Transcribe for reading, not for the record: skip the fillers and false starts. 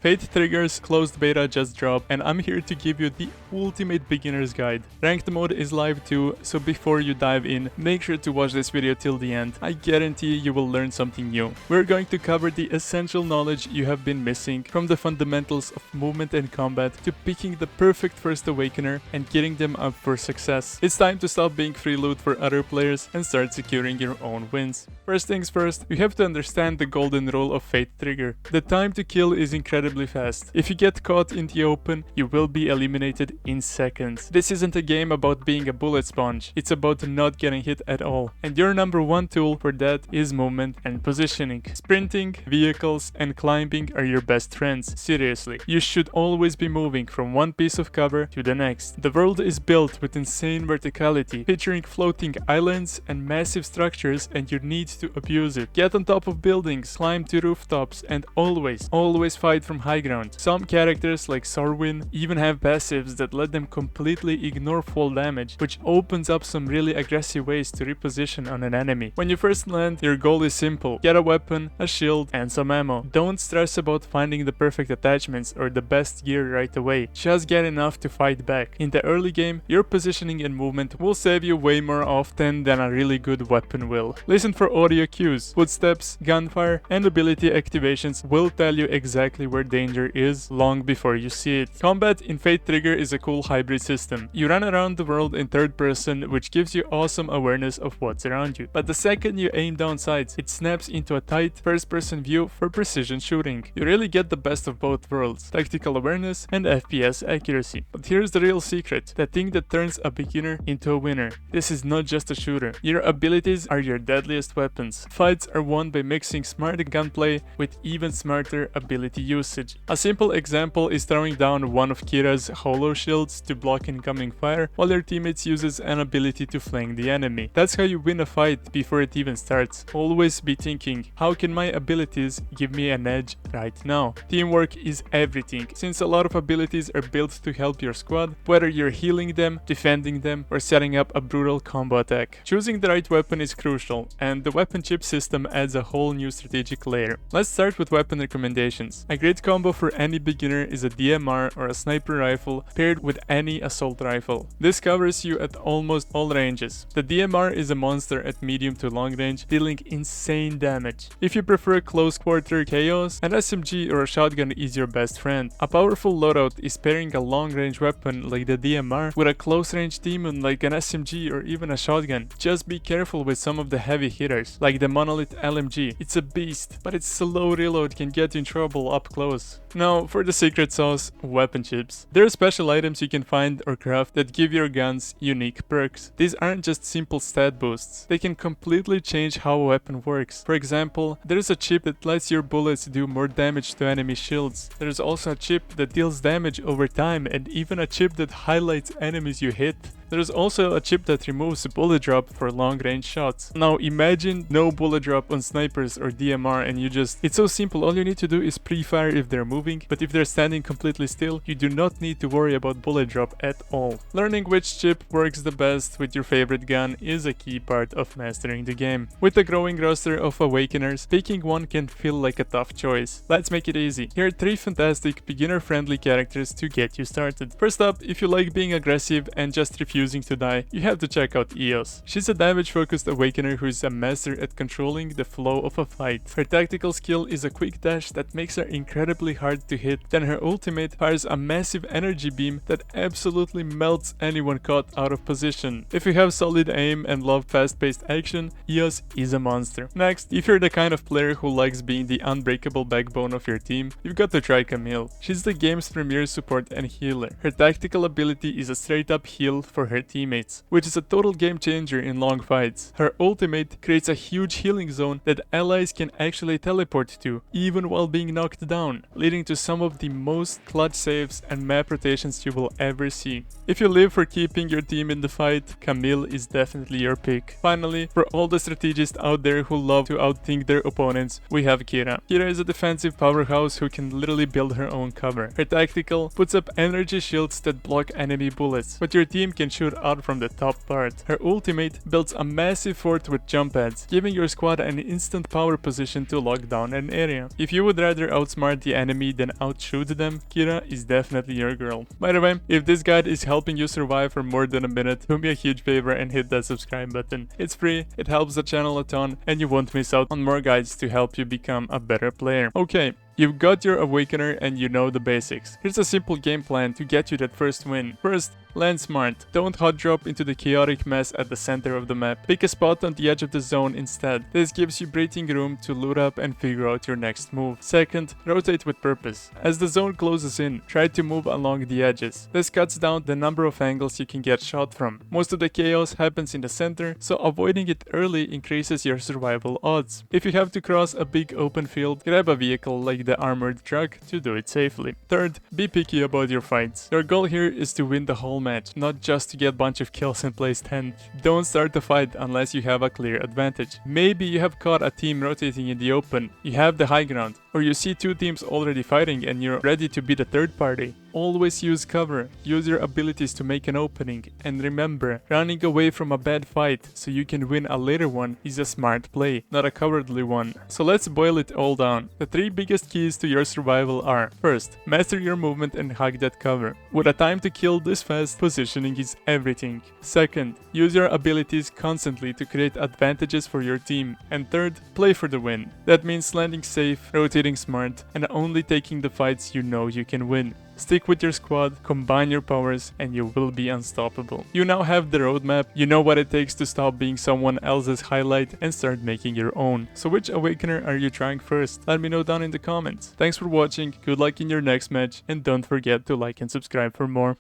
Fate Trigger's closed beta just dropped, and I'm here to give you the ultimate beginner's guide. Ranked mode is live too, so before you dive in, make sure to watch this video till the end. I guarantee you will learn something new. We're going to cover the essential knowledge you have been missing, from the fundamentals of movement and combat to picking the perfect first Awakener and getting them up for success. It's time to stop being free loot for other players and start securing your own wins. First things first, you have to understand the golden rule of Fate Trigger. The time to kill is incredibly fast. If you get caught in the open, you will be eliminated in seconds. This isn't a game about being a bullet sponge, it's about not getting hit at all. And your number one tool for that is movement and positioning. Sprinting, vehicles, and climbing are your best friends. Seriously, you should always be moving from one piece of cover to the next. The world is built with insane verticality, featuring floating islands and massive structures, and you need to abuse it. Get on top of buildings, climb to rooftops, and always fight from high ground. Some characters like Sarwin even have passives that let them completely ignore fall damage, which opens up some really aggressive ways to reposition on an enemy. When you first land, your goal is simple: get a weapon, a shield, and some ammo. Don't stress about finding the perfect attachments or the best gear right away, just get enough to fight back. In the early game, your positioning and movement will save you way more often than a really good weapon will. Listen for audio cues, footsteps, gunfire, and ability activations will tell you exactly where danger is long before you see it. Combat in Fate Trigger is a cool hybrid system. You run around the world in third person, which gives you awesome awareness of what's around you. But the second you aim down sights, it snaps into a tight first person view for precision shooting. You really get the best of both worlds, tactical awareness and FPS accuracy. But here's the real secret, the thing that turns a beginner into a winner. This is not just a shooter. Your abilities are your deadliest weapons. Fights are won by mixing smart gunplay with even smarter ability usage. A simple example is throwing down one of Kira's holo shields to block incoming fire, while your teammates uses an ability to flank the enemy. That's how you win a fight before it even starts. Always be thinking, how can my abilities give me an edge right now? Teamwork is everything, since a lot of abilities are built to help your squad, whether you're healing them, defending them, or setting up a brutal combo attack. Choosing the right weapon is crucial, and the weapon chip system adds a whole new strategic layer. Let's start with weapon recommendations. A great combo for any beginner is a DMR or a sniper rifle paired with any assault rifle. This covers you at almost all ranges. The DMR is a monster at medium to long range, dealing insane damage. If you prefer close quarter chaos, an SMG or a shotgun is your best friend. A powerful loadout is pairing a long range weapon like the DMR with a close range demon like an SMG or even a shotgun. Just be careful with some of the heavy hitters, like the Monolith LMG. It's a beast, but its slow reload can get you in trouble up close. Now for the secret sauce, weapon chips. There are special items you can find or craft that give your guns unique perks. These aren't just simple stat boosts, they can completely change how a weapon works. For example, there's a chip that lets your bullets do more damage to enemy shields. There's also a chip that deals damage over time, and even a chip that highlights enemies you hit. There's also a chip that removes bullet drop for long range shots. Now imagine no bullet drop on snipers or DMR and it's so simple, all you need to do is pre-fire if they're moving, but if they're standing completely still, you do not need to worry about bullet drop at all. Learning which chip works the best with your favorite gun is a key part of mastering the game. With a growing roster of Awakeners, picking one can feel like a tough choice. Let's make it easy. Here are 3 fantastic beginner-friendly characters to get you started. First up, if you like being aggressive and just refusing to die, you have to check out Eos. She's a damage-focused Awakener who is a master at controlling the flow of a fight. Her tactical skill is a quick dash that makes her incredibly hard to hit, then her ultimate fires a massive energy beam that absolutely melts anyone caught out of position. If you have solid aim and love fast-paced action, Eos is a monster. Next, if you're the kind of player who likes being the unbreakable backbone of your team, you've got to try Camille. She's the game's premier support and healer. Her tactical ability is a straight-up heal for her teammates, which is a total game changer in long fights. Her ultimate creates a huge healing zone that allies can actually teleport to, even while being knocked down, leading to some of the most clutch saves and map rotations you will ever see. If you live for keeping your team in the fight, Camille is definitely your pick. Finally, for all the strategists out there who love to outthink their opponents, we have Kira. Kira is a defensive powerhouse who can literally build her own cover. Her tactical puts up energy shields that block enemy bullets, but your team can shoot out from the top part. Her ultimate builds a massive fort with jump pads, giving your squad an instant power position to lock down an area. If you would rather outsmart the enemy enemy then outshoot them, Kira is definitely your girl. By the way, if this guide is helping you survive for more than a minute, do me a huge favor and hit that subscribe button. It's free, it helps the channel a ton, and you won't miss out on more guides to help you become a better player. Okay, you've got your Awakener and you know the basics. Here's a simple game plan to get you that first win. First, land smart. Don't hot drop into the chaotic mess at the center of the map. Pick a spot on the edge of the zone instead. This gives you breathing room to loot up and figure out your next move. Second, rotate with purpose. As the zone closes in, try to move along the edges. This cuts down the number of angles you can get shot from. Most of the chaos happens in the center, so avoiding it early increases your survival odds. If you have to cross a big open field, grab a vehicle like the armored truck to do it safely. Third, be picky about your fights. Your goal here is to win the whole match, not just to get a bunch of kills and place 10. Don't start the fight unless you have a clear advantage. Maybe you have caught a team rotating in the open, you have the high ground, or you see two teams already fighting and you're ready to be the third party. Always use cover, use your abilities to make an opening, and remember, running away from a bad fight so you can win a later one is a smart play, not a cowardly one. So let's boil it all down. The three biggest keys to your survival are: first, master your movement and hug that cover. With a time to kill this fast, positioning is everything. Second, use your abilities constantly to create advantages for your team. And third, play for the win. That means landing safe, rotating smart, and only taking the fights you know you can win. Stick with your squad, combine your powers, and you will be unstoppable. You now have the roadmap, you know what it takes to stop being someone else's highlight and start making your own. So which Awakener are you trying first? Let me know down in the comments. Thanks for watching, good luck in your next match, and don't forget to like and subscribe for more.